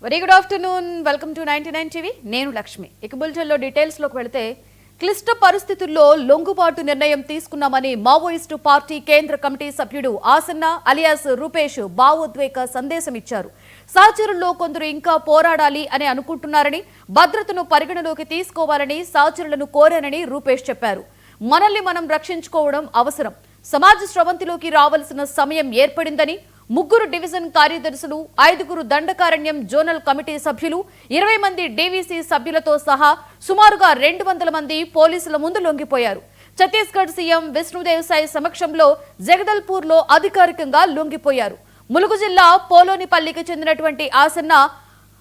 Very good afternoon. Welcome to 99 TV. నేను లక్ష్మి. ఇక బులెటిన్లో డీటెయిల్స్లోకి వెళితే క్లిష్ట పరిస్థితుల్లో లొంగుబాటు నిర్ణయం తీసుకున్నామని మావోయిస్టు పార్టీ కేంద్ర కమిటీ సభ్యుడు ఆసన్న అలియాస్ రూపేష్ భావోద్వేగ సందేశం ఇచ్చారు. సహచరుల్లో కొందరు ఇంకా పోరాడాలి అని అనుకుంటున్నారని, భద్రతను పరిగణలోకి తీసుకోవాలని సహచరులను కోరానని రూపేష్ చెప్పారు. మనల్ని మనం రక్షించుకోవడం అవసరం. సమాజ స్రవంతిలోకి రావాల్సిన సమయం ఏర్పడిందని, 3 డివిజన్ కార్యదర్శులు, 5 దండకారణ్యం జోనల్ కమిటీ సభ్యులు, 20 మంది డీవీసీ సభ్యులతో సహా సుమారుగా 200 మంది పోలీసుల ముందు లొంగిపోయారు. ఛత్తీస్గఢ్ సీఎం విష్ణుదేవ్ సాయి సమక్షంలో జగదల్పూర్లో అధికారికంగా లొంగిపోయారు. ములుగు జిల్లా పోలోనిపల్లికి చెందినటువంటి ఆసన్న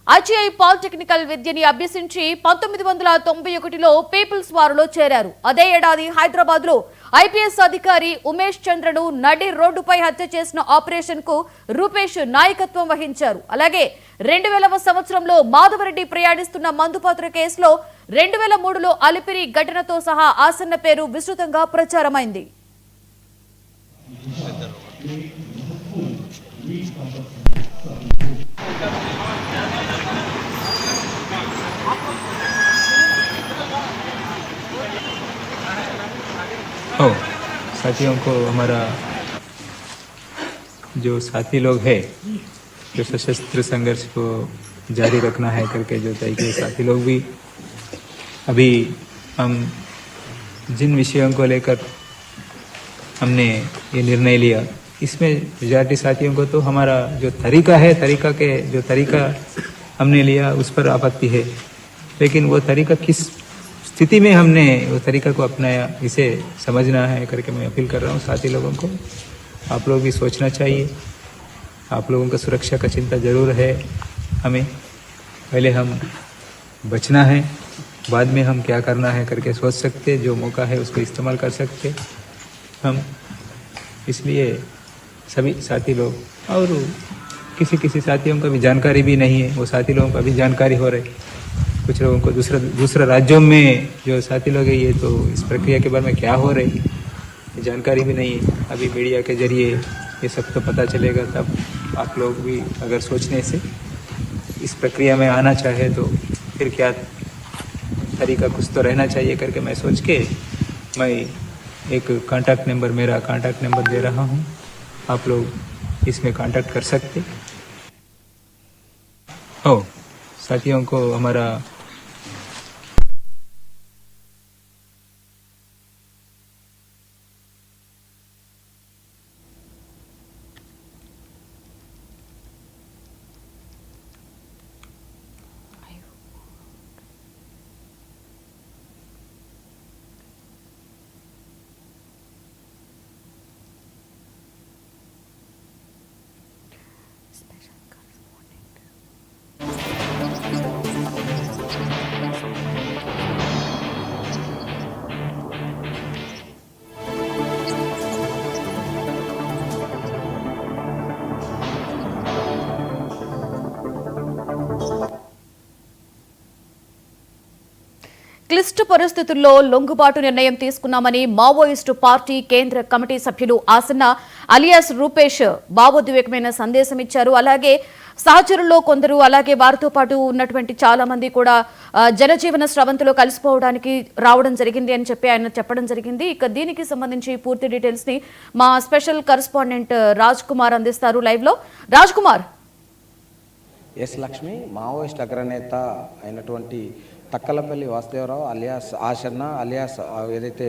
ఐటీఐ పాలిటెక్నికల్ విద్యని అభ్యసించి 1991లో పీపుల్స్ వార్లో చేరారు. అదే ఏడాది హైదరాబాద్ లో ఐపీఎస్ అధికారి ఉమేష్ చంద్రను నడి రోడ్డుపై హత్య చేసిన ఆపరేషన్ కు రూపేష్ నాయకత్వం వహించారు. అలాగే 2000వ సంవత్సరంలో మాధవరెడ్డి ప్రయాణిస్తున్న మందుపాత్ర కేసులో 2003లో అలిపిరి ఘటనతో సహా ఆసన్న పేరు విస్తృతంగా ప్రచారమైంది. साथियों को हमारा जो साथी लोग हैं जो सशस्त्र संघर्ष को जारी रखना है करके जो तय किए साथी लोग भी अभी हम जिन विषयों को लेकर हमने ये निर्णय लिया इसमें मेजॉरिटी साथियों को तो हमारा जो तरीका हमने लिया उस पर आपत्ति है, लेकिन वो तरीका किस स्थिति में हमने वो तरीका को अपनाया इसे समझना है करके मैं अपील कर रहा हूँ साथी लोगों को. आप लोग भी सोचना चाहिए. आप लोगों का सुरक्षा का चिंता ज़रूर है. हमें पहले हम बचना है, बाद में हम क्या करना है करके सोच सकते. जो मौका है उसको इस्तेमाल कर सकते हम. इसलिए सभी साथी लोग और किसी साथियों को भी जानकारी भी नहीं है, वो साथी लोगों को अभी जानकारी हो रही. कुछ लोगों को दूसरा राज्यों में जो साथी लोग हैं ये तो इस प्रक्रिया के बारे में क्या हो रही है जानकारी भी नहीं है. अभी मीडिया के जरिए ये सब तो पता चलेगा, तब आप लोग भी अगर सोचने से इस प्रक्रिया में आना चाहे तो फिर क्या तरीका कुछ तो रहना चाहिए करके मैं सोच के मैं एक मेरा कांटेक्ट नंबर दे रहा हूँ. आप लोग इसमें कांटेक्ट कर सकते हो. साथियों को हमारा క్లిష్ట పరిస్థితుల్లో లొంగుబాటు నిర్ణయం తీసుకున్నామని మావోయిస్టు పార్టీ కేంద్ర కమిటీ సభ్యులు ఆసన్న అలియాస్ రూపేష్ భావోద్వేగమైన సందేశం ఇచ్చారు. అలాగే సహచరుల్లో కొందరు, అలాగే వారితో పాటు ఉన్నటువంటి చాలా మంది కూడా జనజీవన స్రవంతిలో కలిసిపోవడానికి రావడం జరిగింది అని చెప్పి ఆయన చెప్పడం జరిగింది. ఇక దీనికి సంబంధించి పూర్తి డీటెయిల్స్ ని మా స్పెషల్ కరెస్పాండెంట్ రాజ్ కుమార్ అందిస్తారు లైవ్ లో. రాజ్ కుమార్. ఎస్ లక్ష్మి, మావోయిస్ట్ అగ్రనేత అయినటువంటి తక్కలపల్లి వాసుదేవరావు అలియాస్ ఆసన్న అలియాస్ ఏదైతే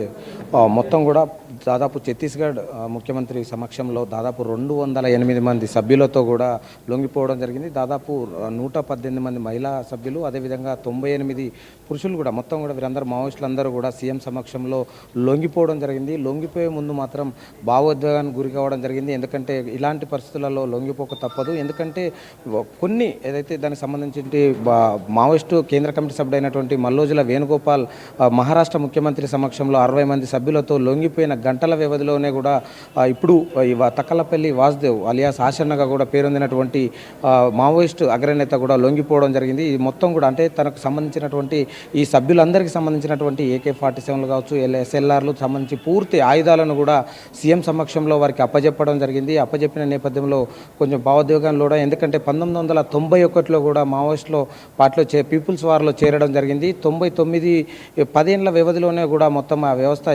మొత్తం కూడా దాదాపు ఛత్తీస్గఢ్ ముఖ్యమంత్రి సమక్షంలో దాదాపు 208 మంది సభ్యులతో కూడా లొంగిపోవడం జరిగింది. దాదాపు 118 మంది మహిళా సభ్యులు, అదేవిధంగా 98 పురుషులు కూడా మొత్తం కూడా వీరందరూ మావోయిస్టులందరూ కూడా సీఎం సమక్షంలో లొంగిపోవడం జరిగింది. లొంగిపోయే ముందు మాత్రం భావోద్వేగానికి గురి కావడం జరిగింది. ఎందుకంటే ఇలాంటి పరిస్థితులలో లొంగిపోక తప్పదు. ఎందుకంటే కొన్ని ఏదైతే దానికి సంబంధించి మావోయిస్టు కేంద్ర కమిటీ సభ్యుడైన అయినటువంటి మల్లోజుల వేణుగోపాల్ మహారాష్ట్ర ముఖ్యమంత్రి సమక్షంలో 60 మంది సభ్యులతో లొంగిపోయిన గంటల వ్యవధిలోనే కూడా ఇప్పుడు తక్కలపల్లి వాసుదేవ్ అలియాస్ ఆశన్నగా కూడా పేరొందినటువంటి మావోయిస్టు అగ్రనేత కూడా లొంగిపోవడం జరిగింది. ఈ మొత్తం కూడా అంటే తనకు సంబంధించినటువంటి ఈ సభ్యులందరికీ సంబంధించినటువంటి AK-47లు కావచ్చు, SLRలు సంబంధించి పూర్తి ఆయుధాలను కూడా సీఎం సమక్షంలో వారికి అప్పజెప్పడం జరిగింది. అప్పజెప్పిన నేపథ్యంలో కొంచెం భావోద్వేగంలో కూడా, ఎందుకంటే 1991లో కూడా మావోయిస్టులో పార్టీలో పీపుల్స్ వార్లో చేరడం జరిగింది. 10 ఏళ్ల వ్యవధిలోనే కూడా మొత్తం ఆ వ్యవస్థ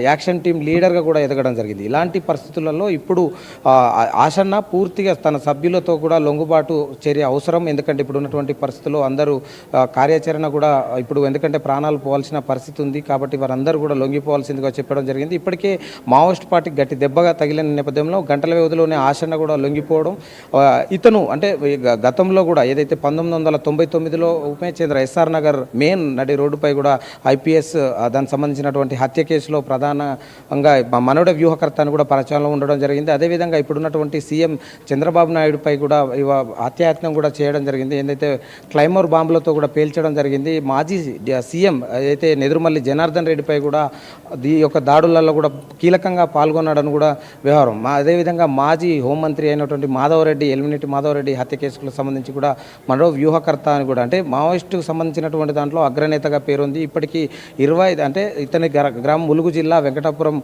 యాక్షన్ టీం లీడర్గా కూడా ఎదగడం జరిగింది. ఇలాంటి పరిస్థితులలో ఇప్పుడు ఆశన్న పూర్తిగా తన సభ్యులతో కూడా లొంగుబాటు చర్య అవసరం. ఎందుకంటే ఇప్పుడు ఉన్నటువంటి పరిస్థితుల్లో అందరూ కార్యాచరణ కూడా ఇప్పుడు ఎందుకంటే ప్రాణాలు పోవాల్సిన పరిస్థితి ఉంది కాబట్టి వారందరూ కూడా లొంగిపోవాల్సిందిగా చెప్పడం జరిగింది. ఇప్పటికే మావోయిస్ట్ పార్టీకి గట్టి దెబ్బగా తగిలిన నేపథ్యంలో గంటల వ్యవధిలోనే ఆశన్న కూడా లొంగిపోవడం, ఇతను అంటే గతంలో కూడా ఏదైతే 1999లో ఉమేష్ చంద్ర SR నగర్ మెయిన్ నడి రోడ్డుపై కూడా IPS దానికి సంబంధించినటువంటి హత్య కేసులో ప్రధానంగా మనోడ వ్యూహకర్త అని కూడా ప్రచారంలో ఉండడం జరిగింది. అదేవిధంగా ఇప్పుడున్నటువంటి సీఎం చంద్రబాబు నాయుడుపై కూడా హత్యాయత్నం కూడా చేయడం జరిగింది. ఏదైతే క్లైమర్ బాంబులతో కూడా పేల్చడం జరిగింది. మాజీ సీఎం అయితే నెదురుమల్లి జనార్దన్ రెడ్డిపై కూడా ఈ యొక్క దాడులలో కూడా కీలకంగా పాల్గొన్నాడని కూడా వ్యవహారం. అదేవిధంగా మాజీ హోంమంత్రి అయినటువంటి మాధవరెడ్డి, ఎలిమినేటి మాధవరెడ్డి హత్య కేసులకు సంబంధించి కూడా మరో వ్యూహకర్త అని కూడా అంటే మావోయిస్టుకు సంబంధించినటువంటి దాంట్లో అగ్రనేతగా పేరుంది. ఇప్పటికీ 25 అంటే ఇతని గ్రామం ములుగు జిల్లా వెంకటాపురం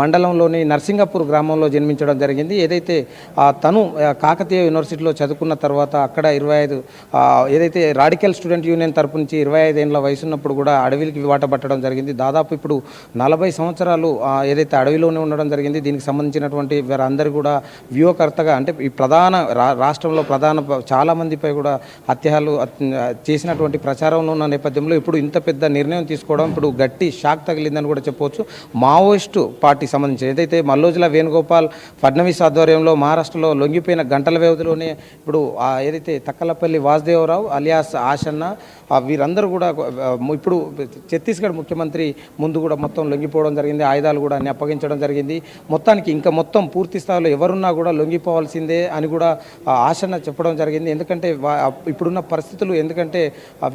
మండలంలోని నర్సింగపూర్ గ్రామంలో జన్మించడం జరిగింది. ఏదైతే తను కాకతీయ యూనివర్సిటీలో చదువుకున్న తర్వాత అక్కడ 25 ఏదైతే రాడికల్ స్టూడెంట్ యూనియన్ తరపు నుంచి 25 ఏళ్ళ వయసున్నప్పుడు కూడా అడవికి వాట పట్టడం జరిగింది. దాదాపు ఇప్పుడు 40 సంవత్సరాలు ఏదైతే అడవిలోనే ఉండడం జరిగింది. దీనికి సంబంధించినటువంటి వారందరూ కూడా వ్యూహకర్తగా అంటే ఈ ప్రధాన రాష్ట్రంలో చాలా మందిపై కూడా హత్యలు చేసినటువంటి ప్రచారంలో ఉన్న నేపథ్యంలో ఇప్పుడు ఇంత పెద్ద నిర్ణయం తీసుకోవడం ఇప్పుడు గట్టి షాక్ తగిలిందని కూడా చెప్పవచ్చు. మావోయిస్టు పార్టీ సంబంధించి ఏదైతే మల్లోజుల వేణుగోపాల్ ఫడ్నవీస్ ఆధ్వర్యంలో మహారాష్ట్రలో లొంగిపోయిన గంటల వ్యవధిలోనే ఇప్పుడు ఏదైతే తక్కలపల్లి వాసుదేవరావు అలియాస్ ఆశన్న వీరందరూ కూడా ఇప్పుడు ఛత్తీస్గఢ్ ముఖ్యమంత్రి ముందు కూడా మొత్తం లొంగిపోవడం జరిగింది. ఆయుధాలు కూడా అన్ని అప్పగించడం జరిగింది. మొత్తానికి ఇంకా మొత్తం పూర్తి స్థాయిలో ఎవరున్నా కూడా లొంగిపోవాల్సిందే అని కూడా ఆశన్న చెప్పడం జరిగింది. ఎందుకంటే ఇప్పుడున్న పరిస్థితులు, ఎందుకంటే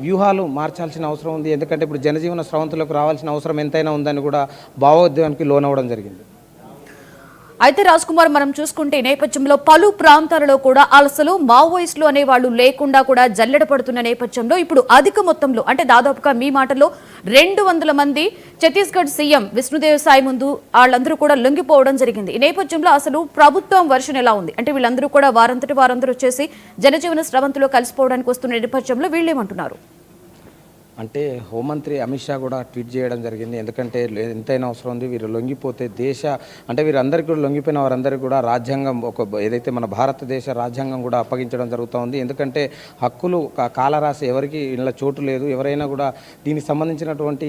వ్యూహాలు మార్చాల్సిన అవసరం ఉంది. ఎందుకంటే ఇప్పుడు జనజీవన స్రవంతులకు రావాల్సిన అవసరం ఎంతైనా ఉందని కూడా భావోద్వేగానికి లోనవడం జరిగింది. అయితే రాజ్ కుమార్, మనం చూసుకుంటే ఈ నేపథ్యంలో పలు ప్రాంతాలలో కూడా అసలు మావోయిస్టులు అనే వాళ్ళు లేకుండా కూడా జల్లెడ పడుతున్న నేపథ్యంలో ఇప్పుడు అధిక మొత్తంలో అంటే దాదాపుగా మీ మాటల్లో 200 మంది ఛత్తీస్గఢ్ సీఎం విష్ణుదేవ్ సాయి ముందు వాళ్ళందరూ కూడా లొంగిపోవడం జరిగింది. ఈ నేపథ్యంలో అసలు ప్రభుత్వం వర్షన్ ఎలా ఉంది అంటే వీళ్ళందరూ కూడా వారందరూ వచ్చేసి జనజీవన స్రవంతిలో కలిసిపోవడానికి వస్తున్న నేపథ్యంలో వీళ్ళేమంటున్నారు అంటే హోంమంత్రి అమిత్ షా కూడా ట్వీట్ చేయడం జరిగింది. ఎందుకంటే ఎంతైనా అవసరం ఉంది, వీరు లొంగిపోతే అంటే వీరందరికీ కూడా లొంగిపోయిన వారందరికీ కూడా రాజ్యాంగం ఏదైతే మన భారతదేశ రాజ్యాంగం కూడా అప్పగించడం జరుగుతూ ఉంది. ఎందుకంటే హక్కులు కాలరాసి ఎవరికి ఇలా చోటు లేదు. ఎవరైనా కూడా దీనికి సంబంధించినటువంటి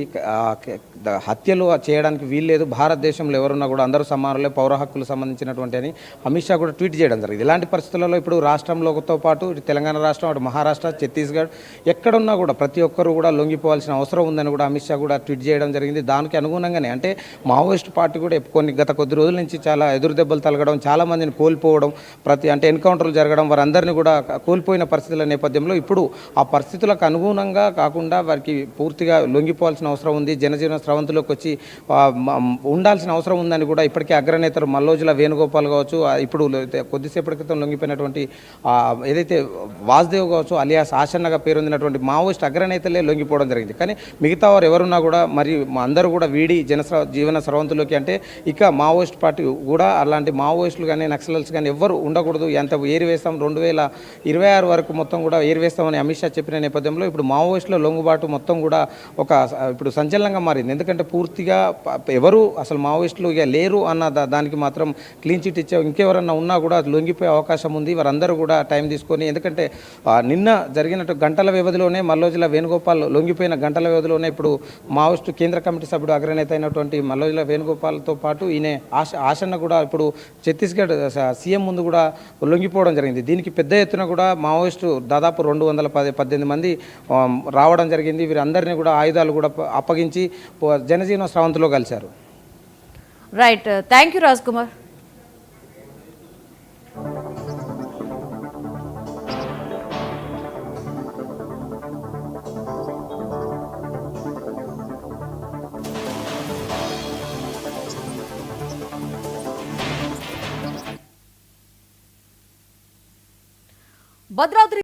హత్యలు చేయడానికి వీల్లేదు. భారతదేశంలో ఎవరున్నా కూడా అందరూ సమానులే, పౌర హక్కులు సంబంధించినటువంటి అని అమిత్ షా కూడా ట్వీట్ చేయడం జరిగింది. ఇలాంటి పరిస్థితులలో ఇప్పుడు రాష్ట్రంలోతో పాటు తెలంగాణ రాష్ట్రం, అటు మహారాష్ట్ర, ఛత్తీస్గఢ్ ఎక్కడున్నా కూడా ప్రతి ఒక్కరు కూడా లొంగిపోవాల్సిన అవసరం ఉందని కూడా అమిత్ షా కూడా ట్వీట్ చేయడం జరిగింది. దానికి అనుగుణంగానే అంటే మావోయిస్ట్ పార్టీ కూడా గత కొద్ది రోజుల నుంచి చాలా ఎదురు దెబ్బలు తలగడం, చాలా మందిని కోల్పోవడం, అంటే ఎన్కౌంటర్లు జరగడం, వారందరినీ కూడా కోల్పోయిన పరిస్థితుల నేపథ్యంలో ఇప్పుడు ఆ పరిస్థితులకు అనుగుణంగా కాకుండా వారికి పూర్తిగా లొంగిపోవాల్సిన అవసరం ఉంది. జనజీవన స్రవంతిలోకి వచ్చి ఉండాల్సిన అవసరం ఉందని కూడా ఇప్పటికే అగ్రనేతలు మల్లోజుల వేణుగోపాల్ కావచ్చు, ఇప్పుడు కొద్దిసేపటి క్రితం లొంగిపోయినటువంటి ఏదైతే వాసుదేవ్ కావచ్చు అలియాస్ ఆశన్నగా పేరొందినటువంటి మావోయిస్ట్ అగ్రనేతలే లొంగిపోవడం జరిగింది. కానీ మిగతా వారు ఎవరున్నా కూడా మరి అందరూ కూడా వీడి జీవన స్రవంతిలోకి అంటే ఇక మావోయిస్ట్ పార్టీ కూడా అలాంటి మావోయిస్టులు కానీ నక్సలైట్స్ కానీ ఎవ్వరు ఉండకూడదు, ఎంత ఏరివేస్తాం 2026 వరకు మొత్తం కూడా ఏరివేస్తామని అమిత్ షా చెప్పిన నేపథ్యంలో ఇప్పుడు మావోయిస్టుల లొంగుబాటు మొత్తం కూడా ఇప్పుడు సంచలనంగా మారింది. ఎందుకంటే పూర్తిగా ఎవరు అసలు మావోయిస్టులు ఇక లేరు అన్న దానికి మాత్రం క్లీన్ చిట్ ఇచ్చే ఇంకెవరన్నా ఉన్నా కూడా లొంగిపోయే అవకాశం ఉంది. వారందరూ కూడా టైం తీసుకొని, ఎందుకంటే నిన్న జరిగినట్టు గంటల వ్యవధిలోనే మల్లోజుల వేణుగోపాల్ లొంగిపోయిన గంటల వ్యవధిలోనే ఇప్పుడు మావోయిస్టు కేంద్ర కమిటీ సభ్యుడు అగ్రనేత అయినటువంటి మల్లోజుల వేణుగోపాల్తో పాటు ఈయన ఆశన్న కూడా ఇప్పుడు ఛత్తీస్గఢ్ సీఎం ముందు కూడా లొంగిపోవడం జరిగింది. దీనికి పెద్ద ఎత్తున కూడా మావోయిస్టు దాదాపు 218 మంది రావడం జరిగింది. వీరందరినీ కూడా ఆయుధాలు కూడా అప్పగించి జనజీవన స్రవంతిలో కలిశారు. Right, thank you Raj Kumar. Bhadradri